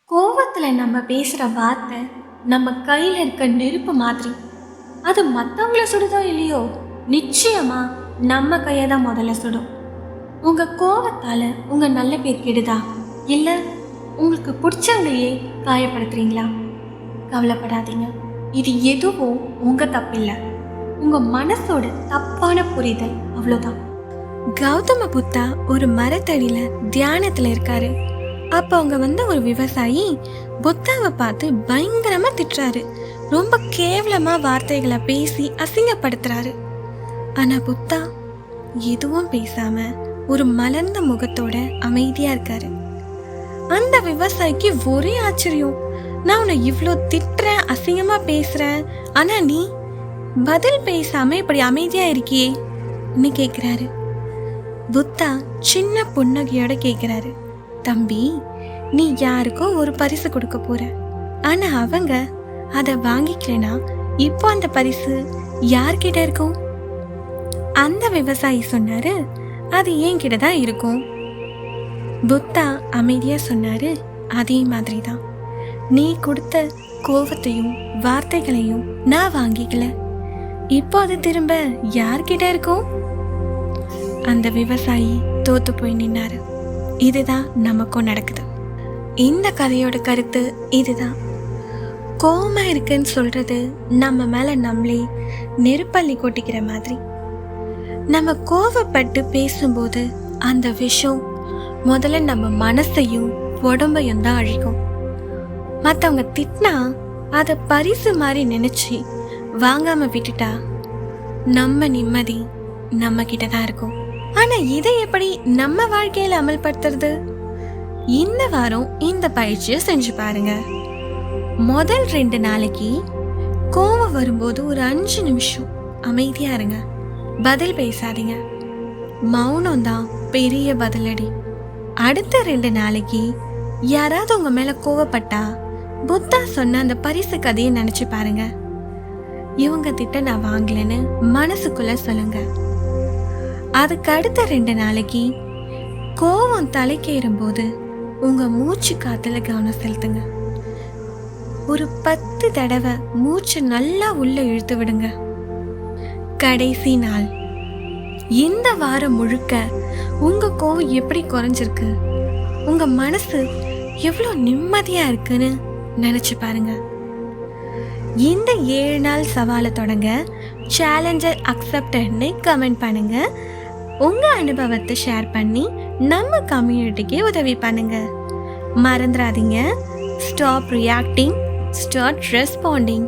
கோவத்தில் நம்ம பேசுகிற வார்த்தை நம்ம கையில் இருக்க நெருப்பு மாதிரி. அது மற்றவங்கள சுடுதோ இல்லையோ, நிச்சயமாக நம்ம கையை தான் முதல்ல சுடும். உங்கள் கோவத்தால் உங்கள் நல்ல பேர் கெடுதா, இல்லை உங்களுக்கு பிடிச்சவங்களையே காயப்படுத்துறீங்களா? கவலைப்படாதீங்க, இது எதுவும் உங்கள் தப்பில்லை, உங்கள் மனசோட தப்பான புரிதல், அவ்வளோதான். கௌதம புத்தா ஒரு மரத்தடியில் தியானத்தில் இருக்காரு. அப்போ அவங்க வந்த ஒரு விவசாயி புத்தாவை பார்த்து பயங்கரமா திட்டுறாரு. ரொம்ப கேவலமா வார்த்தைகளை பேசி அசிங்கப்படுத்துறாரு. ஆனா புத்தா எதுவும் பேசாம ஒரு மலர்ந்த முகத்தோட அமைதியா இருக்காரு. அந்த விவசாயிக்கு ஒரே ஆச்சரியம். நான் உன்னை இவ்வளோ திட்டுறேன், அசிங்கமா பேசுறேன், ஆனா நீ பதில் பேசாம இப்படி அமைதியா இருக்கியே கேட்கிறாரு. புத்தா சின்ன புன்னகையோட கேட்கிறாரு, தம்பி, நீ யாருக்கோ ஒரு பரிசு கொடுக்க போற, ஆனா அவங்க அதை வாங்கிக்கலனா இப்போ அந்த பரிசு யார்கிட்ட இருக்கும்? அந்த விவசாயி சொன்னாரு, அது என்கிட்ட தான் இருக்கும். புத்தா அமைதியா சொன்னாரு, அதே மாதிரி தான் நீ கொடுத்த கோபத்தையும் வார்த்தைகளையும் நான் வாங்கிக்கல, இப்போ அது திரும்ப யார்கிட்ட இருக்கும்? அந்த விவசாயி தோத்து போய் நின்னாரு. இதுதான் நமக்கும் நடக்குது. இந்த கதையோட கருத்து இதுதான். கோவமா இருக்குன்னு சொல்றது நம்ம மேல நம்மளே நெருப்பள்ளி கொட்டிக்கிற மாதிரி. நம்ம கோவப்பட்டு பேசும்போது அந்த விஷம் முதல்ல நம்ம மனசையும் உடம்பையும் தான் அழிக்கும். மற்றவங்க திட்டினா அதை பரிசு மாதிரி நினைச்சு வாங்காம விட்டுட்டா நம்ம நிம்மதி நம்ம கிட்ட தான் இருக்கும். ஆனா இதை எப்படி நம்ம வாழ்க்கையில அமல்படுத்துறது? இந்த வாரம் இந்த பயிற்சியை செஞ்சு பாருங்க. முதல் 2 நாளைக்கு கோவம் வரும்போது ஒரு 5 நிமிஷம் அமைதியா இருங்க, பதில் பேசாதீங்க. மௌனம் தான் பெரிய பதிலடி. அடுத்த 2 நாளைக்கு யாராவது உங்க மேல கோவப்பட்டா புத்தா சொன்ன அந்த பரிசு கதையை நினைச்சு பாருங்க. இவங்க திட்ட நான் வாங்கலன்னு மனசுக்குள்ள சொல்லுங்க. அதுக்கு அடுத்த 2 நாளைக்கு கோவம் தலைக்கேறும் போது உங்க மூச்சு காத்துல கவனம் செலுத்துங்க. ஒரு 10 தடவை மூச்சு நல்லா உள்ள இழுத்து விடுங்க. கடைசி நாள், இந்த வாரம் முழுக்க உங்க கோவம் எப்படி குறைஞ்சிருக்கு, உங்க மனசு எவ்வளோ நிம்மதியா இருக்குன்னு நினைச்சு பாருங்க. இந்த 7 நாள் சவாலை தொடங்க சேலஞ்சர் அக்செப்டட்னு கமெண்ட் பண்ணுங்க. உங்க அனுபவத்தை ஷேர் பண்ணி நம்ம கம்யூனிட்டிக்கு உதவி பண்ணுங்க. மறந்துடாதீங்க, ஸ்டாப் ரியாக்டிங், ஸ்டார்ட் ரெஸ்பாண்டிங்.